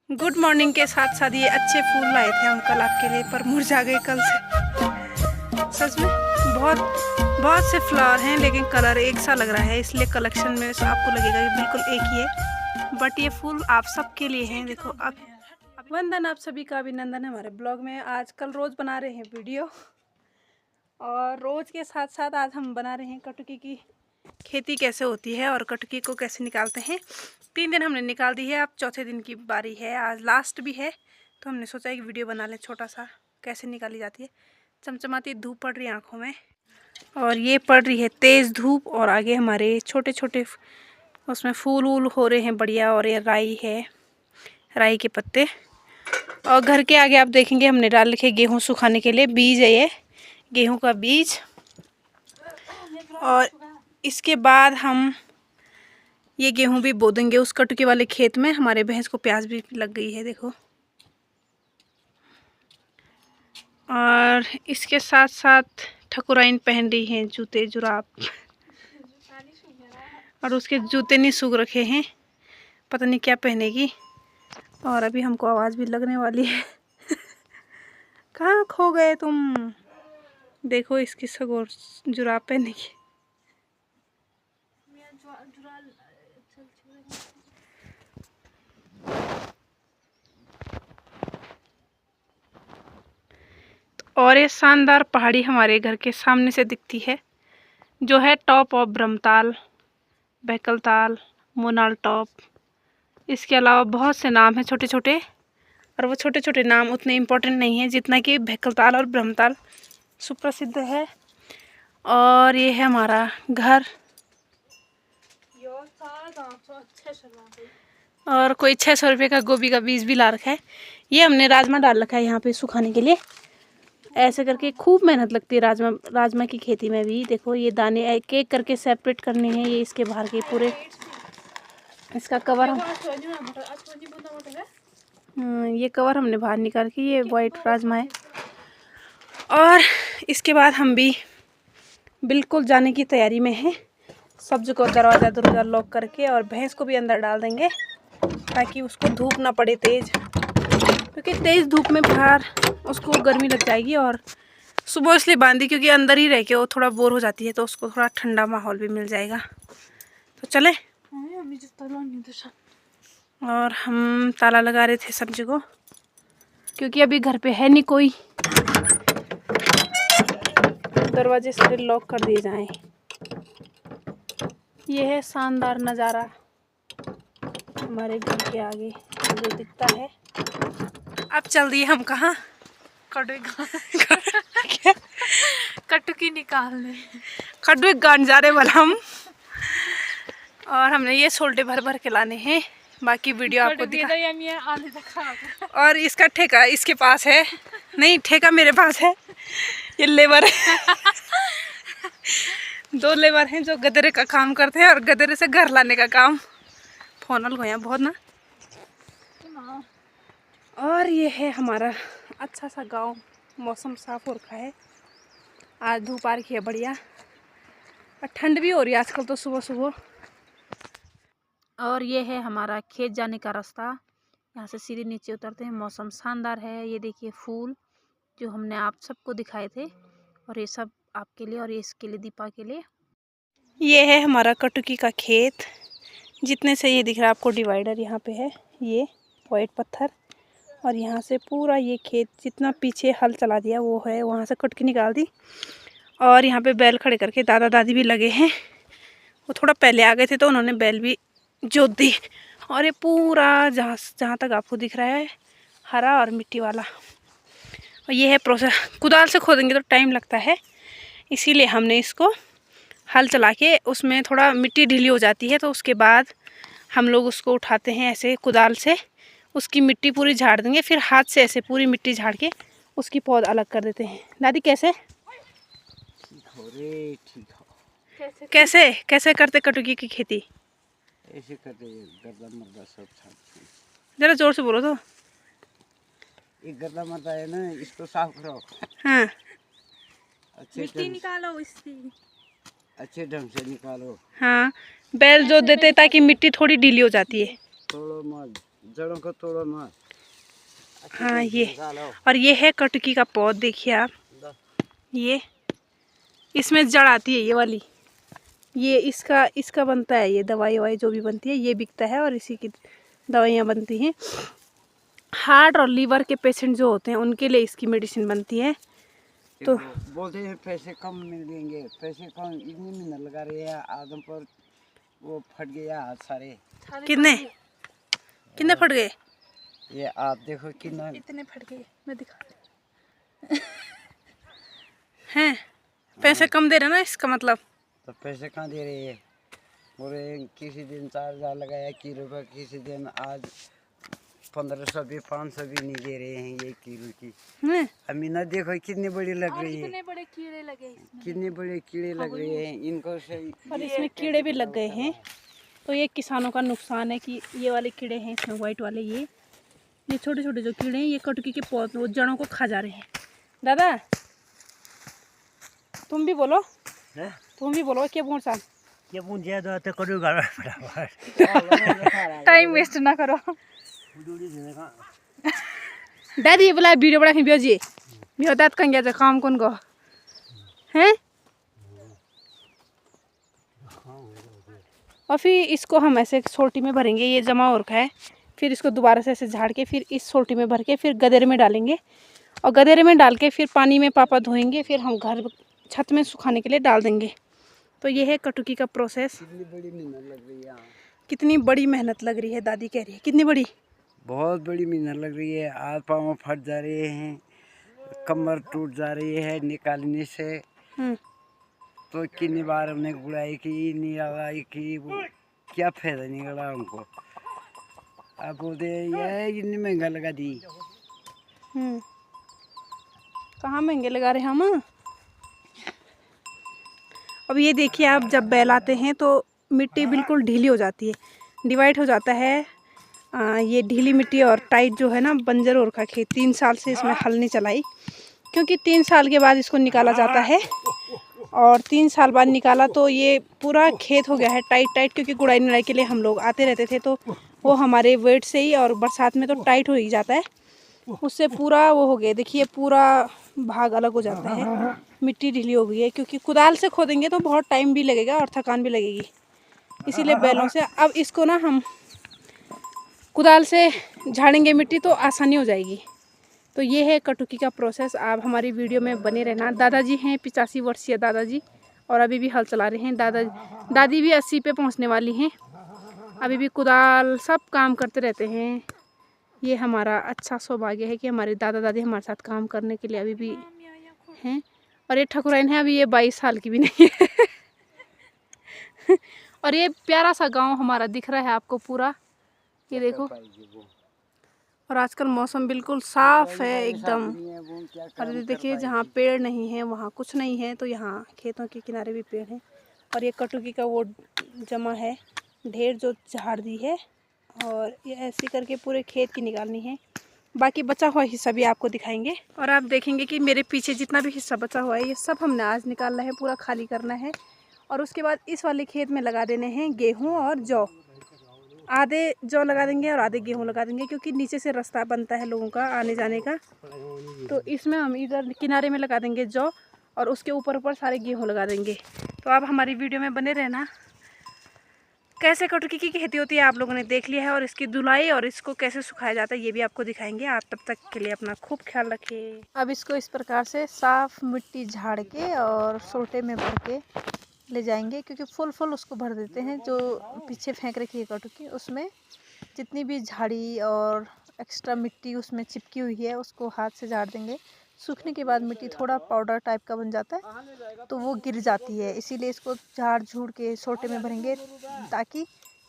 Good morning के साथ साथ ये अच्छे फूल लाए थे हम कल आपके लिए, पर मुरझा गए कल से। सच में बहुत बहुत से फ्लावर हैं लेकिन कलर एक सा लग रहा है, इसलिए कलेक्शन में आपको लगेगा कि बिल्कुल एक ही है, बट ये फूल आप सबके लिए हैं। देखो आप वंदन, आप सभी का अभिनंदन है हमारे ब्लॉग में। आजकल रोज़ बना रहे हैं वीडियो, और रोज़ के साथ साथ आज हम बना रहे हैं कटुकी की खेती कैसे होती है और कटुकी को कैसे निकालते हैं। 3 दिन हमने निकाल दी है, अब चौथे दिन की बारी है, आज लास्ट भी है, तो हमने सोचा एक वीडियो बना लें छोटा सा कैसे निकाली जाती है। चमचमाती धूप पड़ रही है आँखों में, और ये पड़ रही है तेज़ धूप, और आगे हमारे छोटे छोटे उसमें फूल वूल हो रहे हैं बढ़िया, और ये राई है, राई के पत्ते। और घर के आगे आप देखेंगे हमने डाल रखे गेहूँ सुखाने के लिए, बीज है ये गेहूँ का बीज। और इसके बाद हम ये गेहूं भी बो देंगे उस कटुकी वाले खेत में। हमारे भैंस को प्यास भी लग गई है, देखो। और इसके साथ साथ ठकुराइन पहन रही हैं जूते जुराब, और उसके जूते नहीं सूख रखे हैं, पता नहीं क्या पहनेगी। और अभी हमको आवाज़ भी लगने वाली है। कहाँ खो गए तुम? देखो इसकी सगोर जुराब पहनेगी। और ये शानदार पहाड़ी हमारे घर के सामने से दिखती है, जो है top of Brahmatal, Bekaltal, Monal top. इसके अलावा बहुत से नाम हैं छोटे छोटे, और वो छोटे छोटे नाम उतने इम्पोर्टेंट नहीं हैं जितना कि बहकलताल और ब्रह्मताल सुप्रसिद्ध है। और ये है हमारा घर, और कोई 600 रुपये का गोभी का बीज भी ला रखा है। ये हमने राजमा डाल रखा है यहाँ पे सुखाने के लिए। ऐसे करके खूब मेहनत लगती है राजमा की खेती में भी। देखो ये दाने एक एक करके सेपरेट करने हैं, ये इसके बाहर के पूरे इसका कवर ये कवर हमने बाहर निकाल के, ये वाइट राजमा है। और इसके बाद हम भी बिल्कुल जाने की तैयारी में हैं। सब्जी को दरवाज़ा दरवाज़ा लॉक करके, और भैंस को भी अंदर डाल देंगे ताकि उसको धूप ना पड़े तेज़, क्योंकि तेज़ धूप में बाहर उसको गर्मी लग जाएगी। और सुबह इसलिए बांधी क्योंकि अंदर ही रह के वो थोड़ा बोर हो जाती है, तो उसको थोड़ा ठंडा माहौल भी मिल जाएगा। तो चले। और हम ताला लगा रहे थे सब्जी को, क्योंकि अभी घर पे है नहीं कोई, दरवाजे सारे लॉक कर दिए जाएं। ये है शानदार नज़ारा हमारे घर के आगे जो दिखता है। अब चल दिए हम कहाँ? कटुकी निकालने, कटुकी गान जा रहे वाला हम। और हमने ये सोल्टे भर भर के लाने हैं, बाकी वीडियो आपको दिखा। और इसका ठेका इसके पास है, नहीं ठेका मेरे पास है। ये लेबर है। 2 लेबर हैं जो गदरे का काम करते हैं, और गदरे से घर लाने का काम। फोनल गया बहुत ना। और ये है हमारा अच्छा सा गांव, मौसम साफ हो रखा है, आज धूप आ रही है बढ़िया, और ठंड भी हो रही है आजकल तो सुबह सुबह। और ये है हमारा खेत जाने का रास्ता, यहाँ से सीधे नीचे उतरते हैं। मौसम शानदार है, ये देखिए फूल जो हमने आप सबको दिखाए थे, और ये सब आपके लिए, और ये इसके लिए दीपा के लिए। ये है हमारा कटुकी का खेत, जितने से ये दिख रहा है आपको डिवाइडर यहाँ पे है, ये वाइट पत्थर, और यहाँ से पूरा ये खेत जितना पीछे हल चला दिया वो है, वहाँ से कटुकी निकाल दी। और यहाँ पे बैल खड़े करके दादा दादी भी लगे हैं, वो थोड़ा पहले आ गए थे तो उन्होंने बैल भी जोत दी। और ये पूरा जहाँ तक आपको दिख रहा है हरा और मिट्टी वाला, और ये है प्रोसेस। कुदाल से खोदेंगे तो टाइम लगता है, इसीलिए हमने इसको हल चला के, उसमें थोड़ा मिट्टी ढीली हो जाती है, तो उसके बाद हम लोग उसको उठाते हैं ऐसे कुदाल से, उसकी मिट्टी पूरी झाड़ देंगे, फिर हाथ से ऐसे पूरी मिट्टी झाड़ के उसकी पौध अलग कर देते हैं। दादी कैसे कैसे कैसे करते कटुकी की खेती? ऐसे करते, गर्दा मर्दा सब छाटते। जरा जोर से बोलो तो। एक गर्दा मर्दा है ना, इसको साफ करो। हाँ, मिट्टी निकालो इसकी, अच्छे ढंग से निकालो। हाँ बैल जोत देते ताकि मिट्टी थोड़ी ढीली हो जाती है। तोड़ो मत, जड़ों को तोड़ो मत। हाँ ये, और ये है कटकी का पौध, देखिए आप, ये इसमें जड़ आती है ये वाली, ये इसका बनता है, ये दवाई ववाई जो भी बनती है ये बिकता है और इसी की दवाइयाँ बनती हैं। हार्ट और लीवर के पेशेंट जो होते हैं उनके लिए इसकी मेडिसिन बनती है। तो बोलते हैं पैसे कम मिलेंगे, पैसे कम, इतनी मेहनत लगा रहे हैं आदम पर, वो फट गया हाथ सारे। कितने कितने फट गए? ये आप देखो कितना, इतने फट गए, मैं दिखा हैं। पैसे कम दे रहे ना इसका मतलब। तो पैसे कहाँ दे रहे हैं? बोले किसी दिन 4,000 लगाया किलो का, किसी दिन आज 1500 भी 500 भी नहीं दे रहे हैं ये किलो की। अमीना देखो कितनी बड़ी लग रही है, कितने बड़े कीड़े लगे इसमें, कितने बड़े कीड़े लग रहे हैं इनको सही। और इसमें कीड़े भी लग गए हैं, तो ये किसानों का नुकसान है कि ये वाले कीड़े हैं इसमें, वाइट वाले, ये छोटे छोटे जो कीड़े हैं ये कटकी के पौध वो जड़ों को खा जा रहे हैं। दादा तुम भी बोलो, तुम भी बोलो क्या बोल साहब, ये पूछे तो करो घर टाइम वेस्ट ना करो। दादी ये बोला वीडियो बड़ा ब्योजी भी दाद कहीं गया काम कौन को हैं। और फिर इसको हम ऐसे सोल्टी में भरेंगे, ये जमा हो रखा है, फिर इसको दोबारा से ऐसे झाड़ के फिर इस सोल्टी में भर के फिर गदेरे में डालेंगे, और गदेरे में डाल के फिर पानी में पापा धोएंगे, फिर हम घर छत में सुखाने के लिए डाल देंगे। तो ये है कटुकी का प्रोसेस। कितनी बड़ी मेहनत लग रही है, कितनी बड़ी मेहनत लग रही है, दादी कह रही है कितनी बड़ी, बहुत बड़ी मेहनत लग रही है। हाथ पाँव फट जा रहे हैं, कमर टूट जा रही है निकालने से। तो कितनी बार हमने गुड़ाई की, निराई की, वो क्या फायदा निकला हमको। आप बोलते ये इतनी महंगा लगा दी। कहाँ महंगे लगा रहे हम। अब ये देखिए आप जब बैल आते हैं तो मिट्टी बिल्कुल ढीली हो जाती है, डिवाइड हो जाता है। ये ढीली मिट्टी और टाइट जो है ना, बंजर हो रखा खेत। 3 साल से इसमें हल नहीं चलाई, क्योंकि 3 साल के बाद इसको निकाला जाता है, और 3 साल बाद निकाला तो ये पूरा खेत हो गया है टाइट, क्योंकि गुड़ाई निराई के लिए हम लोग आते रहते थे, तो वो हमारे वेट से ही, और बरसात में तो टाइट हो ही जाता है, उससे पूरा वो हो गया। देखिए पूरा भाग अलग हो जाता है, मिट्टी ढीली हो गई है, क्योंकि कुदाल से खोदेंगे तो बहुत टाइम भी लगेगा और थकान भी लगेगी, इसीलिए बैलों से। अब इसको ना हम कुदाल से झाड़ेंगे मिट्टी तो आसानी हो जाएगी। तो ये है कटुकी का प्रोसेस। आप हमारी वीडियो में बने रहना। दादाजी हैं 85 वर्षीय दादाजी, और अभी भी हल चला रहे हैं। दादी भी 80 पे पहुंचने वाली हैं, अभी भी कुदाल सब काम करते रहते हैं। ये हमारा अच्छा सौभाग्य है कि हमारे दादा दादी हमारे साथ काम करने के लिए अभी भी हैं। और ये ठकुराइन है, अभी ये 22 साल की भी नहीं है। और ये प्यारा सा गांव हमारा दिख रहा है आपको पूरा, ये देखो। और आजकल मौसम बिल्कुल साफ है एकदम। और ये देखिए जहाँ पेड़ नहीं है वहाँ कुछ नहीं है, तो यहाँ खेतों के किनारे भी पेड़ हैं। और ये कटुकी का वो जमा है ढेर जो झाड़ दी है, और ये ऐसे करके पूरे खेत की निकालनी है। बाकी बचा हुआ हिस्सा भी आपको दिखाएंगे, और आप देखेंगे कि मेरे पीछे जितना भी हिस्सा बचा हुआ है ये सब हमने आज निकालना है, पूरा खाली करना है। और उसके बाद इस वाले खेत में लगा देने हैं गेहूं और जौ। आधे जौ लगा देंगे और आधे गेहूं लगा देंगे, क्योंकि नीचे से रास्ता बनता है लोगों का आने जाने का। तो इसमें हम इधर किनारे में लगा देंगे जौ, और उसके ऊपर सारे गेहूँ लगा देंगे। तो आप हमारी वीडियो में बने रहना। कैसे कटुकी की खेती होती है आप लोगों ने देख लिया है, और इसकी धुलाई और इसको कैसे सुखाया जाता है ये भी आपको दिखाएंगे। आप तब तक के लिए अपना खूब ख्याल रखिए। अब इसको इस प्रकार से साफ मिट्टी झाड़ के और सोटे में भर के ले जाएंगे, क्योंकि फुल उसको भर देते हैं। जो पीछे फेंक रखी है कटुकी, उसमें जितनी भी झाड़ी और एक्स्ट्रा मिट्टी उसमें चिपकी हुई है उसको हाथ से झाड़ देंगे। सूखने के बाद मिट्टी थोड़ा पाउडर टाइप का बन जाता है, तो वो गिर जाती है, इसीलिए इसको झाड़ झूड़ के सोटे में भरेंगे, ताकि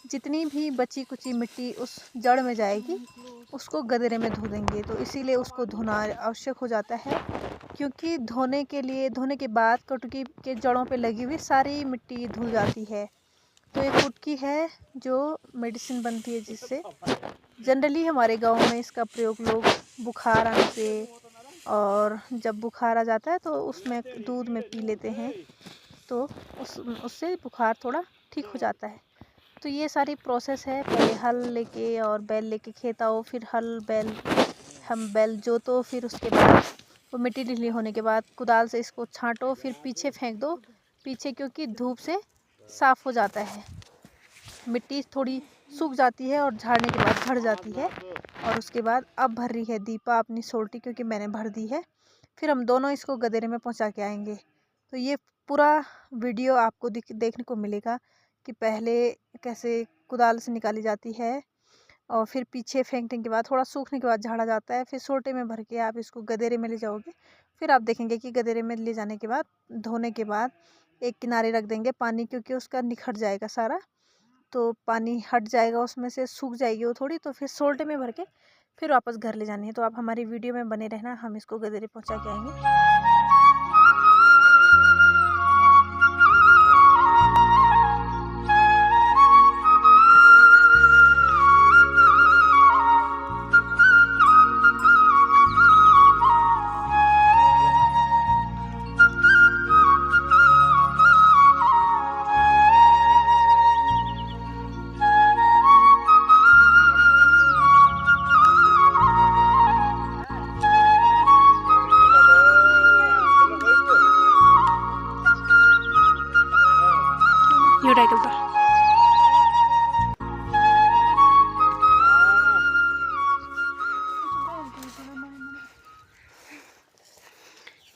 जितनी भी बची कुची मिट्टी उस जड़ में जाएगी उसको गदेरे में धो देंगे। तो इसीलिए उसको धोना आवश्यक हो जाता है, क्योंकि धोने के बाद कटुकी के जड़ों पे लगी हुई सारी मिट्टी धुल जाती है। तो ये कुटकी है जो मेडिसिन बनती है, जिससे जनरली हमारे गांव में इसका प्रयोग लोग बुखार आने से, और जब बुखार आ जाता है तो उसमें दूध में पी लेते हैं, तो उससे बुखार थोड़ा ठीक हो जाता है। तो ये सारी प्रोसेस है, पहले हल लेके और बैल लेके खेत आओ, फिर हल बैल हम बैल जोतो, फिर उसके बाद वो मिट्टी ढीली होने के बाद कुदाल से इसको छांटो, फिर पीछे फेंक दो, पीछे क्योंकि धूप से साफ़ हो जाता है, मिट्टी थोड़ी सूख जाती है और झाड़ने के बाद भर जाती है। और उसके बाद अब भर रही है दीपा अपनी सोल्टी, क्योंकि मैंने भर दी है। फिर हम दोनों इसको गदेरे में पहुंचा के आएंगे। तो ये पूरा वीडियो आपको देखने को मिलेगा कि पहले कैसे कुदाल से निकाली जाती है और फिर पीछे फेंकने के बाद थोड़ा सूखने के बाद झाड़ा जाता है, फिर सोटे में भर के आप इसको गदेरे में ले जाओगे। फिर आप देखेंगे कि गदेरे में ले जाने के बाद धोने के बाद एक किनारे रख देंगे पानी, क्योंकि उसका निखर जाएगा सारा, तो पानी हट जाएगा उसमें से, सूख जाएगी वो थोड़ी, तो फिर सोल्टे में भर के फिर वापस घर ले जानी है। तो आप हमारी वीडियो में बने रहना, हम इसको गदेरे पहुंचा के आएंगे।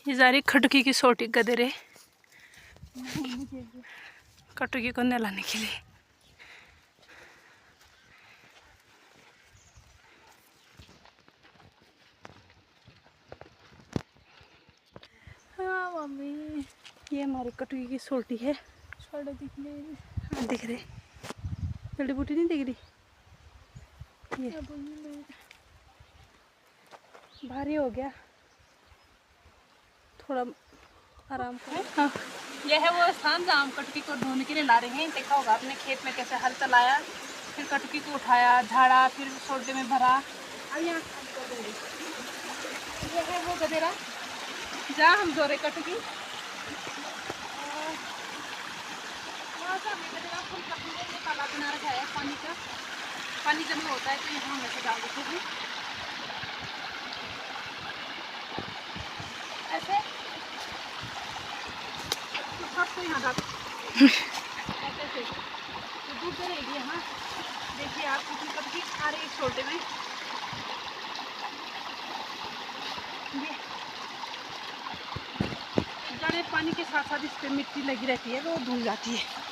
ये जा रही खटकी की सोटी गदेरे कटुकी को नहलाने के लिए। हाँ मम्मी, ये हमारी कटुकी की सोटी है। छोटे दिख रहे, जड़ी बूटी नहीं दिख रही। ये भारी हो गया, थोड़ा आराम करें। हाँ, यह है वो स्थान जहाँ हम कटकी को ढूंढने के लिए ला रहे हैं। देखा होगा आपने खेत में कैसे हल चलाया, फिर कटकी को उठाया, झाड़ा, फिर सोडे में भरा। अब यहाँ यह है वो गदेरा जहाँ हम जोरे कटकी। तालाब बना रखा है पानी का, पानी जमा होता है तो यहाँ हम ऐसे डाल देते हैं ऐसे, तो सबको यहाँ डाल ऐसे तो दूध रहेगी यहाँ। देखिए आप कितनी कटकी आ रही है छोटे में, ये जाने पानी के साथ साथ इस पर मिट्टी लगी रहती है, वो धुल जाती है।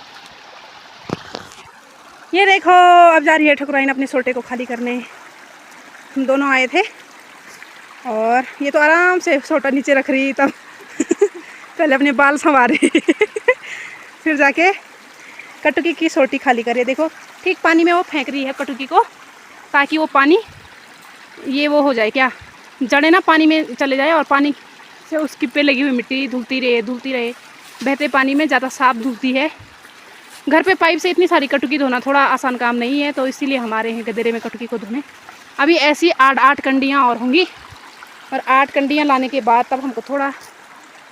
ये देखो अब जा रही है ठकुराइन अपने सोटे को खाली करने। हम दोनों आए थे और ये तो आराम से सोटा नीचे रख रही तब पहले अपने बाल संवारे फिर जाके कटुकी की सोटी खाली कर रही है। देखो ठीक पानी में वो फेंक रही है कटुकी को, ताकि वो पानी ये वो हो जाए, क्या जड़े ना पानी में चले जाए और पानी से उसकी पे लगी हुई मिट्टी धुलती रहे। बहते पानी में ज़्यादा साफ धुलती है। घर पे पाइप से इतनी सारी कटुकी धोना थोड़ा आसान काम नहीं है, तो इसीलिए हमारे हैं गदेरे में कटुकी को धोने। अभी ऐसी 8 कंडियाँ और होंगी, और 8 कंडियाँ लाने के बाद तब हमको थोड़ा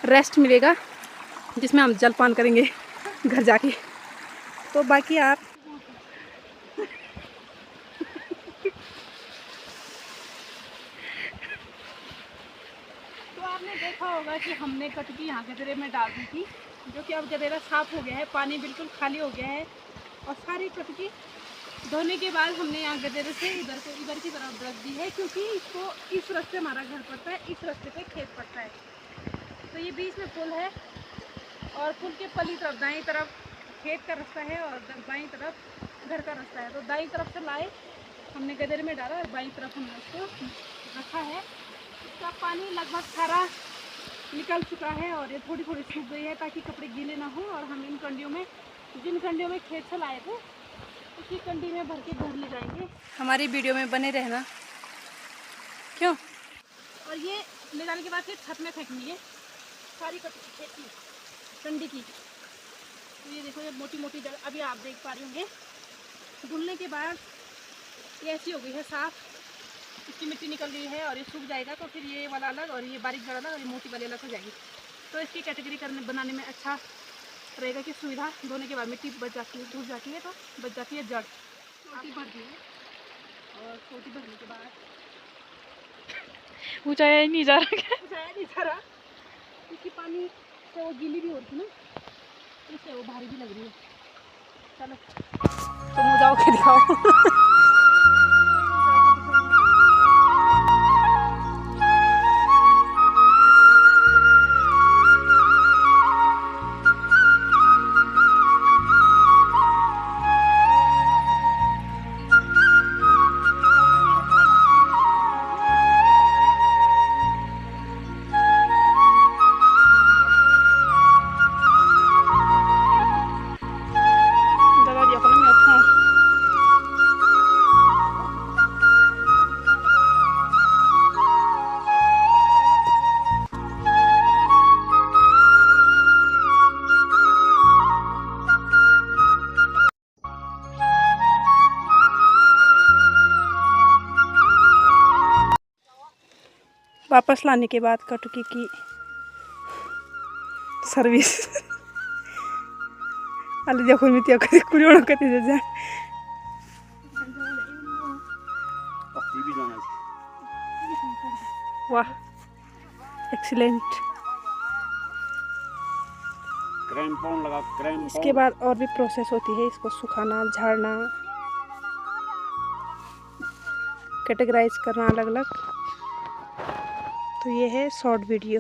रेस्ट मिलेगा, जिसमें हम जलपान करेंगे घर जाके। तो बाकी आप तो आपने देखा होगा कि हमने कटकी यहाँ गदेरे में डाल दी थी, जो कि अब गदेरा साफ़ हो गया है, पानी बिल्कुल खाली हो गया है। और सारी कटकी धोने के बाद हमने यहाँ गदेरे से इधर की तरफ रख दी है, क्योंकि इसको इस रास्ते हमारा घर पड़ता है, इस रास्ते पे खेत पड़ता है। तो ये बीच में पुल है और पुल के पली तरफ दाईं तरफ खेत का रास्ता है और बाईं तरफ घर का रास्ता है। तो दाईं तरफ से लाए हमने गदेरे में डाला और बाईं तरफ हमने उसको रखा है। इसका पानी लगभग सारा निकल चुका है और ये थोड़ी थोड़ी सूख गई है, ताकि कपड़े गीले ना हो। और हम इन कंडियों में, जिन कंडियों में खेत से लाए थे, उसी कंडी में भर के घर ले जाएंगे। हमारी वीडियो में बने रहना, क्यों? और ये ले जाने के बाद फिर छत में फेंकनी है सारी कटकी खेत की कंडी की। तो ये देखो, ये मोटी मोटी जड़ अभी आप देख पा रहे होंगे। धुलने के बाद ये ऐसी हो गई है साफ़, इसकी मिट्टी निकल गई है और ये सूख जाएगा, तो फिर ये वाला अलग और ये बारीक जड़ अलग और ये मोटी वाली अलग हो जाएगी। तो इसकी कैटेगरी बनाने में अच्छा रहेगा कि सुविधा धोने के बाद मिट्टी बच जाती है, धुल जाती है तो बच जाती है जड़। छोटी भर दी है और छोटी भरने के बाद ऊंचाया ही नहीं जा रहा क्या? ऊंचाया नहीं जा रहा क्योंकि पानी से वो गीली भी होती ना, इससे वो भारी भी लग रही है। चलो तो मुझे जाओ के दिखाओ। वापस लाने के बाद कटुकी की सर्विस अल देखो मी त्या कधी कुरियोण कधी जा वाह एक्सीलेंट। क्रैम्पॉन लगा, क्रैम्पॉन। इसके बाद और भी प्रोसेस होती है, इसको सुखाना, झाड़ना, कैटेगराइज करना अलग अलग। तो ये है शॉर्ट वीडियो।